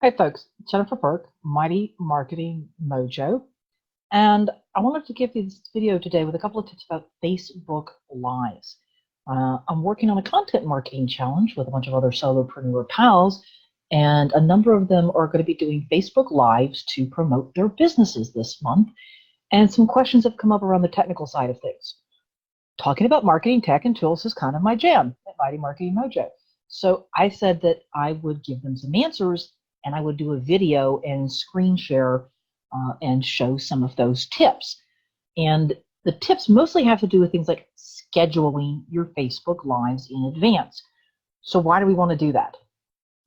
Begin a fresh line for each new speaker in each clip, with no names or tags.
Hi folks, Jennifer Burke, Mighty Marketing Mojo, and I wanted to give you this video today with a couple of tips about Facebook Lives. I'm working on a content marketing challenge with a bunch of other solopreneur pals, and a number of them are going to be doing Facebook Lives to promote their businesses this month, and some questions have come up around the technical side of things. Talking about marketing tech and tools is kind of my jam at Mighty Marketing Mojo. So I said that I would give them some answers and I would do a video and screen share and show some of those tips. And the tips mostly have to do with things like scheduling your Facebook Lives in advance. So why do we want to do that?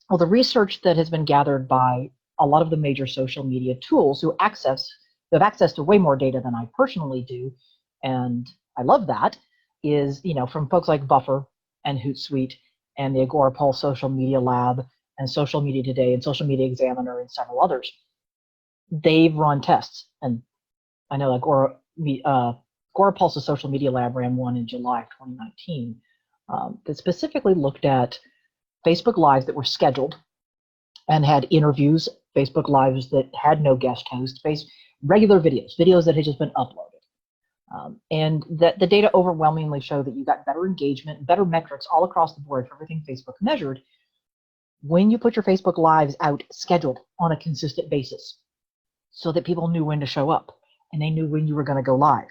Well, the research that has been gathered by a lot of the major social media tools who have access to way more data than I personally do, and I love that, is, from folks like Buffer and Hootsuite and the Agorapulse Social Media Lab and Social Media Today and Social Media Examiner and several others. They've run tests, and I know Agorapulse's Social Media Lab ran one in July of 2019 that specifically looked at Facebook Lives that were scheduled and had interviews, Facebook Lives that had no guest host, regular videos that had just been uploaded. And that the data overwhelmingly show that you got better engagement, better metrics all across the board for everything Facebook measured when you put your Facebook Lives out scheduled on a consistent basis so that people knew when to show up and they knew when you were going to go live.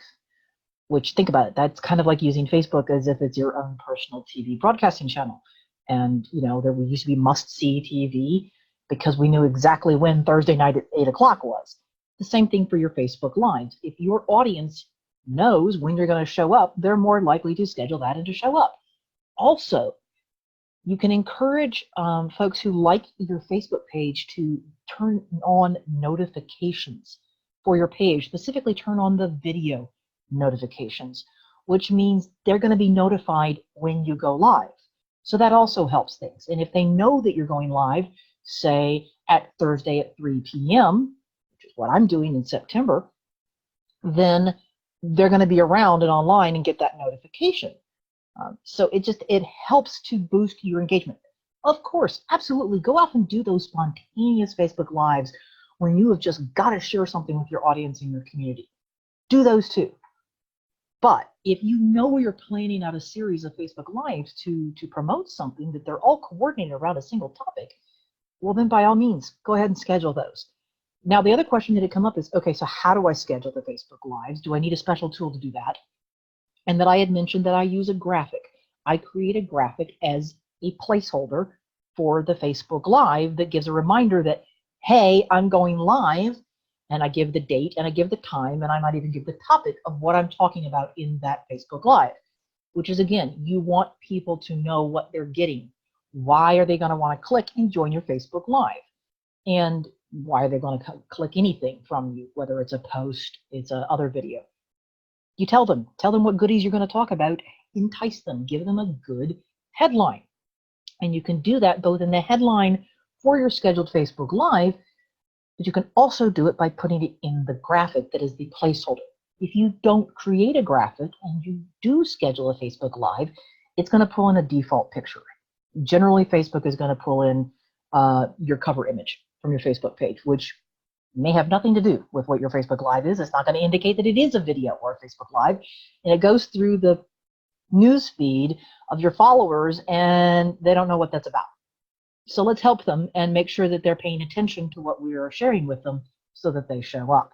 Which, think about it, that's kind of like using Facebook as if it's your own personal TV broadcasting channel. And, there used to be must-see TV because we knew exactly when Thursday night at 8 o'clock was. The same thing for your Facebook Lives. If your audience knows when you're going to show up, they're more likely to schedule that and to show up. Also, you can encourage folks who like your Facebook page to turn on notifications for your page, specifically turn on the video notifications, which means they're going to be notified when you go live. So that also helps things. And if they know that you're going live, say at Thursday at 3 p.m., which is what I'm doing in September, then they're going to be around and online and get that notification. So it helps to boost your engagement. Of course, absolutely, go out and do those spontaneous Facebook Lives when you have just got to share something with your audience and your community. Do those too. But if you know you're planning out a series of Facebook Lives to promote something that they're all coordinated around a single topic, well then by all means, go ahead and schedule those. Now, the other question that had come up is, okay, so how do I schedule the Facebook Lives? Do I need a special tool to do that? And that I had mentioned that I use a graphic. I create a graphic as a placeholder for the Facebook Live that gives a reminder that, hey, I'm going live, and I give the date and I give the time, and I might even give the topic of what I'm talking about in that Facebook Live, which is, again, you want people to know what they're getting. Why are they going to want to click and join your Facebook Live? And why are they going to click anything from you, whether it's a post, it's a other video? You tell them what goodies you're going to talk about, entice them, give them a good headline. And you can do that both in the headline for your scheduled Facebook Live, but you can also do it by putting it in the graphic that is the placeholder. If you don't create a graphic and you do schedule a Facebook Live, it's going to pull in a default picture. Generally, Facebook is going to pull in your cover image from your Facebook page, which may have nothing to do with what your Facebook Live is. It's not going to indicate that it is a video or a Facebook Live. And it goes through the news feed of your followers and they don't know what that's about. So let's help them and make sure that they're paying attention to what we are sharing with them so that they show up.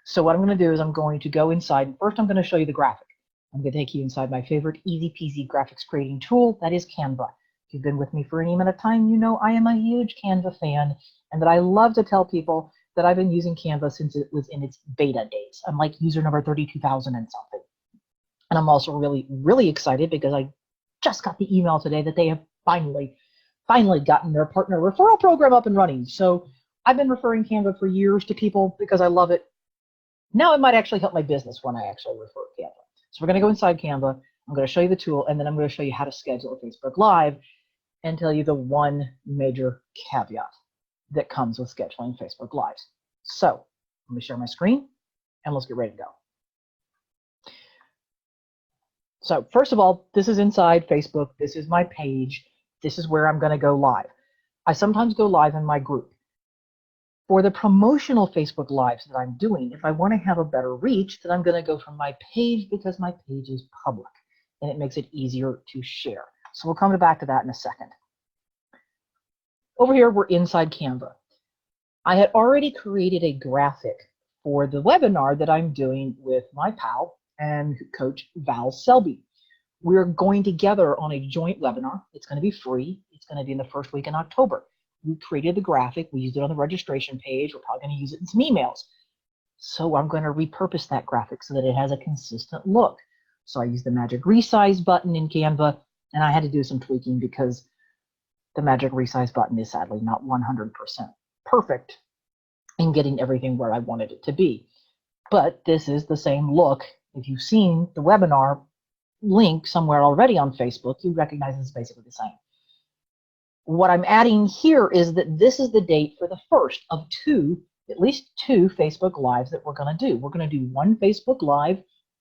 So what I'm going to do is I'm going to go inside. First, I'm going to show you the graphic. I'm going to take you inside my favorite easy peasy graphics creating tool, that is Canva. If you've been with me for any amount of time, you know I am a huge Canva fan and that I love to tell people that I've been using Canva since it was in its beta days. I'm like user number 32,000 and something. And I'm also really, really excited because I just got the email today that they have finally gotten their partner referral program up and running. So I've been referring Canva for years to people because I love it. Now it might actually help my business when I actually refer Canva. So we're going to go inside Canva. I'm going to show you the tool, and then I'm going to show you how to schedule a Facebook Live and tell you the one major caveat that comes with scheduling Facebook Lives. So let me share my screen and let's get ready to go. So first of all, this is inside Facebook. This is my page. This is where I'm going to go live. I sometimes go live in my group. For the promotional Facebook Lives that I'm doing, if I want to have a better reach, then I'm going to go from my page because my page is public and it makes it easier to share. So we'll come back to that in a second. Over here, we're inside Canva. I had already created a graphic for the webinar that I'm doing with my pal and coach Val Selby. We're going together on a joint webinar. It's going to be free. It's going to be in the first week in October. We created the graphic. We used it on the registration page. We're probably going to use it in some emails. So I'm going to repurpose that graphic so that it has a consistent look. So I used the magic resize button in Canva, and I had to do some tweaking because the magic resize button is sadly not 100% perfect in getting everything where I wanted it to be. But this is the same look. If you've seen the webinar link somewhere already on Facebook, you recognize it's basically the same. What I'm adding here is that this is the date for the first of at least two Facebook Lives that we're going to do. We're going to do one Facebook Live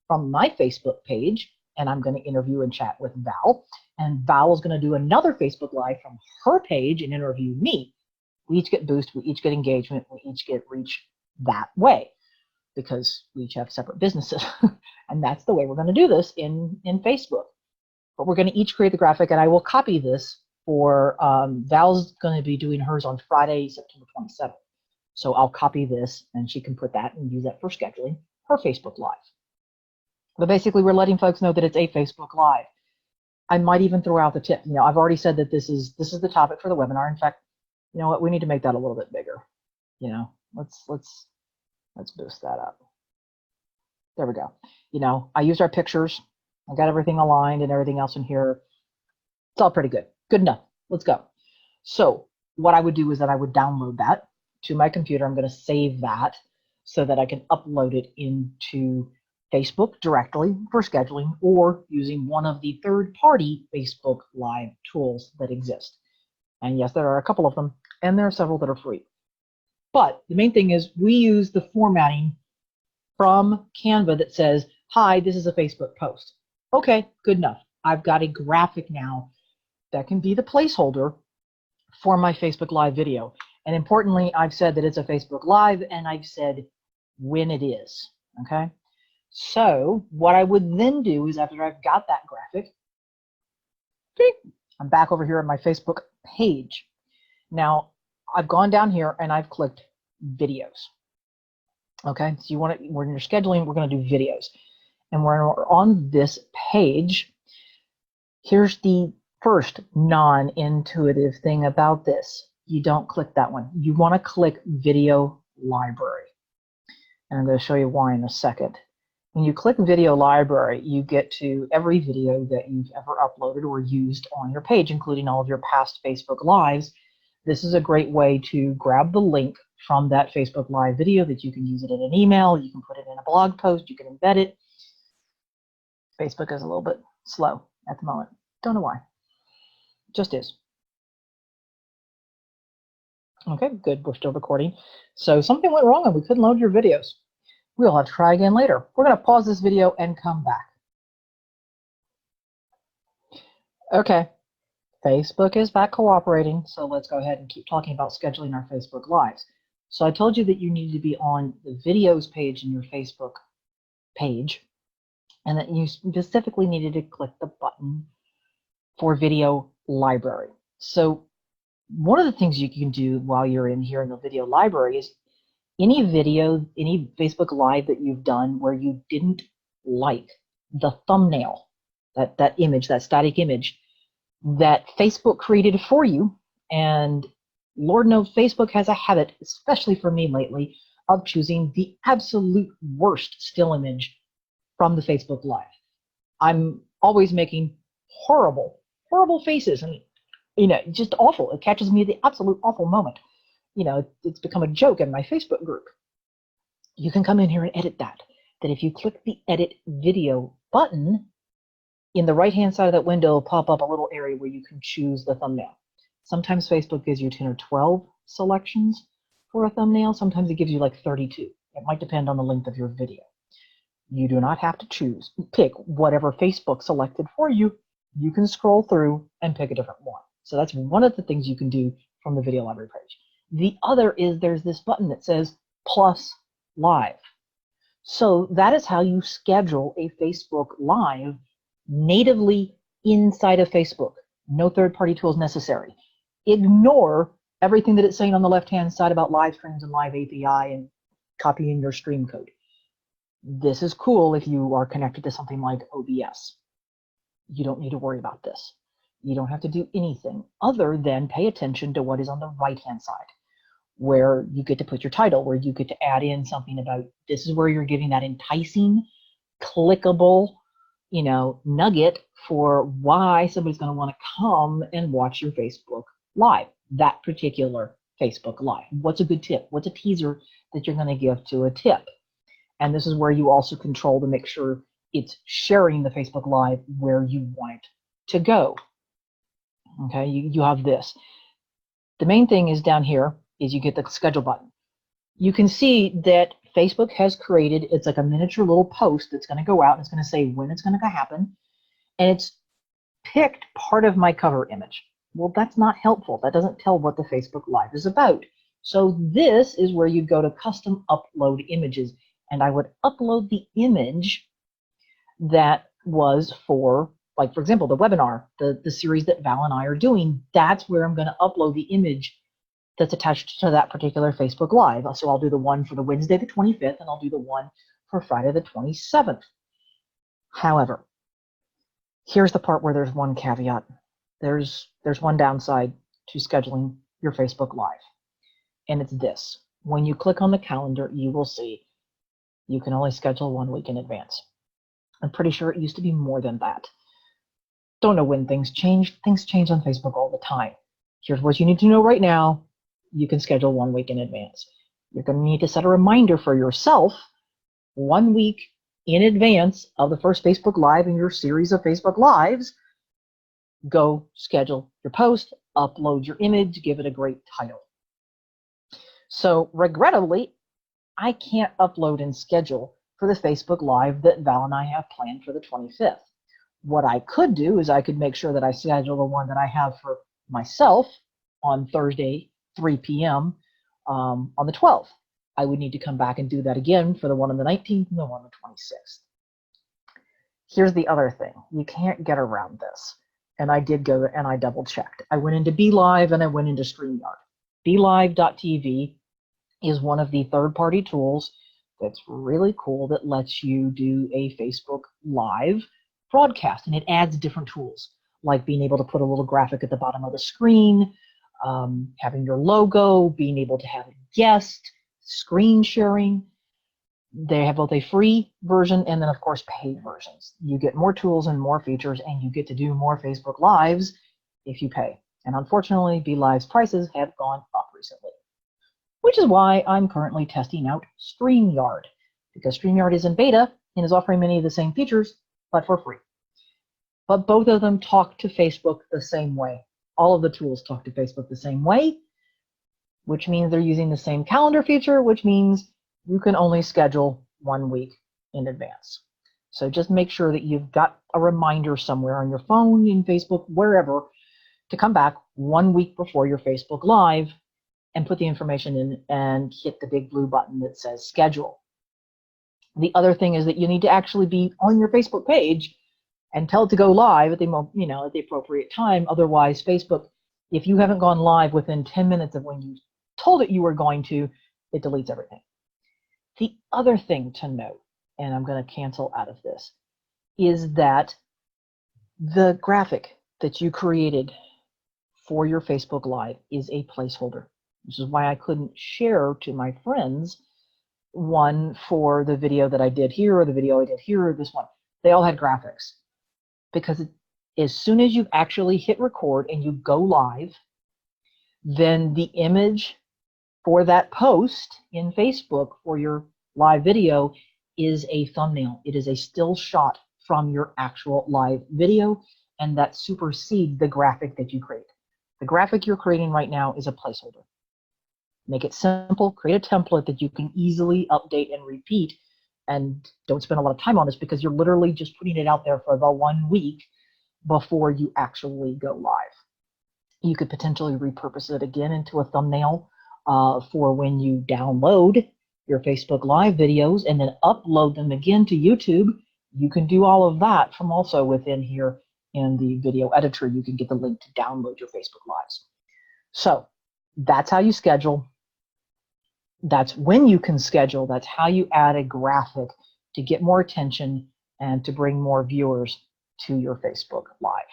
from my Facebook page, and I'm going to interview and chat with Val. And Val is going to do another Facebook Live from her page and interview me. We each get boost, we each get engagement, we each get reach that way because we each have separate businesses. And that's the way we're going to do this in Facebook. But we're going to each create the graphic, and I will copy this for Val's going to be doing hers on Friday, September 27th. So I'll copy this and she can put that and use that for scheduling her Facebook Live. But basically we're letting folks know that it's a Facebook Live. I might even throw out the tip. You know, I've already said that this is the topic for the webinar. In fact, you know what, we need to make that a little bit bigger. You know, let's boost that up. There we go. You know, I used our pictures. I got everything aligned and everything else in here. It's all pretty good. Good enough. Let's go. So what I would do is that I would download that to my computer. I'm going to save that so that I can upload it into Facebook directly for scheduling or using one of the third-party Facebook Live tools that exist. And yes, there are a couple of them, and there are several that are free. But the main thing is we use the formatting from Canva that says, hi, this is a Facebook post. Okay, good enough. I've got a graphic now that can be the placeholder for my Facebook Live video. And importantly, I've said that it's a Facebook Live, and I've said when it is, okay? So what I would then do is after I've got that graphic, I'm back over here on my Facebook page. Now, I've gone down here and I've clicked videos. Okay, so when you're scheduling, we're going to do videos. And we're on this page. Here's the first non-intuitive thing about this. You don't click that one. You want to click Video Library. And I'm going to show you why in a second. When you click Video Library, you get to every video that you've ever uploaded or used on your page, including all of your past Facebook Lives. This is a great way to grab the link from that Facebook Live video that you can use it in an email, you can put it in a blog post, you can embed it. Facebook is a little bit slow at the moment. Don't know why. Just is. Okay, good. We're still recording. So something went wrong and we couldn't load your videos. We'll have to try again later. We're going to pause this video and come back. Okay, Facebook is back cooperating, so let's go ahead and keep talking about scheduling our Facebook Lives. So I told you that you need to be on the videos page in your Facebook page, and that you specifically needed to click the button for Video Library. So one of the things you can do while you're in here in the Video Library is any video, any Facebook Live that you've done where you didn't like the thumbnail, that image, that static image that Facebook created for you. And Lord knows Facebook has a habit, especially for me lately, of choosing the absolute worst still image from the Facebook Live. I'm always making horrible, horrible faces, and you know, just awful. It catches me at the absolute awful moment. You know, it's become a joke in my Facebook group. You can come in here and edit that. That if you click the Edit Video button, in the right-hand side of that window will pop up a little area where you can choose the thumbnail. Sometimes Facebook gives you 10 or 12 selections for a thumbnail. Sometimes it gives you like 32. It might depend on the length of your video. You do not have to pick whatever Facebook selected for you. You can scroll through and pick a different one. So that's one of the things you can do from the Video Library page. The other is there's this button that says plus live. So that is how you schedule a Facebook Live natively inside of Facebook. No third-party tools necessary. Ignore everything that it's saying on the left-hand side about live streams and live API and copying your stream code. This is cool if you are connected to something like OBS. You don't need to worry about this. You don't have to do anything other than pay attention to what is on the right-hand side, where you get to put your title, where you get to add in something about, this is where you're giving that enticing, clickable, nugget for why somebody's going to want to come and watch your Facebook Live, that particular Facebook Live. What's a good tip? What's a teaser that you're going to give to a tip? And this is where you also control to make sure it's sharing the Facebook Live where you want it to go. Okay, you have this. The main thing is down here is you get the schedule button. You can see that Facebook has created, it's like a miniature little post that's going to go out and it's going to say when it's going to happen. And it's picked part of my cover image. Well, that's not helpful. That doesn't tell what the Facebook Live is about. So this is where you go to custom upload images. And I would upload the image that was for, like, for example, the webinar, the series that Val and I are doing. That's where I'm going to upload the image that's attached to that particular Facebook Live. So I'll do the one for the Wednesday the 25th, and I'll do the one for Friday the 27th. However, here's the part where there's one caveat. There's one downside to scheduling your Facebook Live, and it's this. When you click on the calendar, you will see you can only schedule 1 week in advance. I'm pretty sure it used to be more than that. Don't know when things change. Things change on Facebook all the time. Here's what you need to know right now. You can schedule 1 week in advance. You're going to need to set a reminder for yourself 1 week in advance of the first Facebook Live in your series of Facebook Lives. Go schedule your post, upload your image, give it a great title. So regrettably, I can't upload and schedule for the Facebook Live that Val and I have planned for the 25th. What I could do is I could make sure that I schedule the one that I have for myself on Thursday, 3 p.m. On the 12th. I would need to come back and do that again for the one on the 19th and the one on the 26th. Here's the other thing. You can't get around this. And I did go and I double checked. I went into BeLive and I went into StreamYard. BeLive.tv is one of the third-party tools that's really cool that lets you do a Facebook Live broadcast, and it adds different tools like being able to put a little graphic at the bottom of the screen, having your logo, being able to have a guest, screen sharing. They have both a free version and then of course paid versions. You get more tools and more features, and you get to do more Facebook Lives if you pay. And unfortunately, BeLive's prices have gone up recently, which is why I'm currently testing out StreamYard, because StreamYard is in beta and is offering many of the same features, but for free. But both of them talk to Facebook the same way. All of the tools talk to Facebook the same way, which means they're using the same calendar feature, which means you can only schedule 1 week in advance. So just make sure that you've got a reminder somewhere on your phone, in Facebook, wherever, to come back 1 week before your Facebook Live and put the information in and hit the big blue button that says schedule. The other thing is that you need to actually be on your Facebook page and tell it to go live at the at the appropriate time. Otherwise, Facebook, if you haven't gone live within 10 minutes of when you told it you were going to, it deletes everything. The other thing to note, and I'm going to cancel out of this, is that the graphic that you created for your Facebook Live is a placeholder. This is why I couldn't share to my friends one for the video that I did here, or the video I did here, or this one. They all had graphics. Because as soon as you actually hit record and you go live, then the image for that post in Facebook for your live video is a thumbnail. It is a still shot from your actual live video, and that supersedes the graphic that you create. The graphic you're creating right now is a placeholder. Make it simple, create a template that you can easily update and repeat, and don't spend a lot of time on this because you're literally just putting it out there for the 1 week before you actually go live. You could potentially repurpose it again into a thumbnail for when you download your Facebook Live videos and then upload them again to YouTube. You can do all of that from also within here in the video editor. You can get the link to download your Facebook Lives. So that's how you schedule. That's when you can schedule. That's how you add a graphic to get more attention and to bring more viewers to your Facebook Live.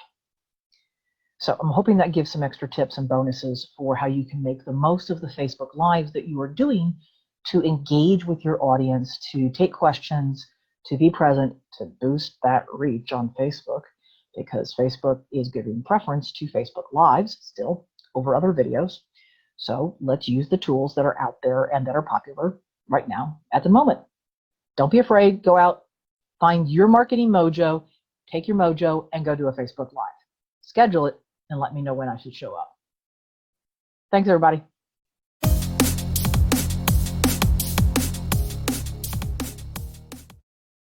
So I'm hoping that gives some extra tips and bonuses for how you can make the most of the Facebook Lives that you are doing to engage with your audience, to take questions, to be present, to boost that reach on Facebook, because Facebook is giving preference to Facebook Lives still over other videos. So let's use the tools that are out there and that are popular right now at the moment. Don't be afraid. Go out, find your marketing mojo, take your mojo, and go do a Facebook Live. Schedule it and let me know when I should show up. Thanks, everybody.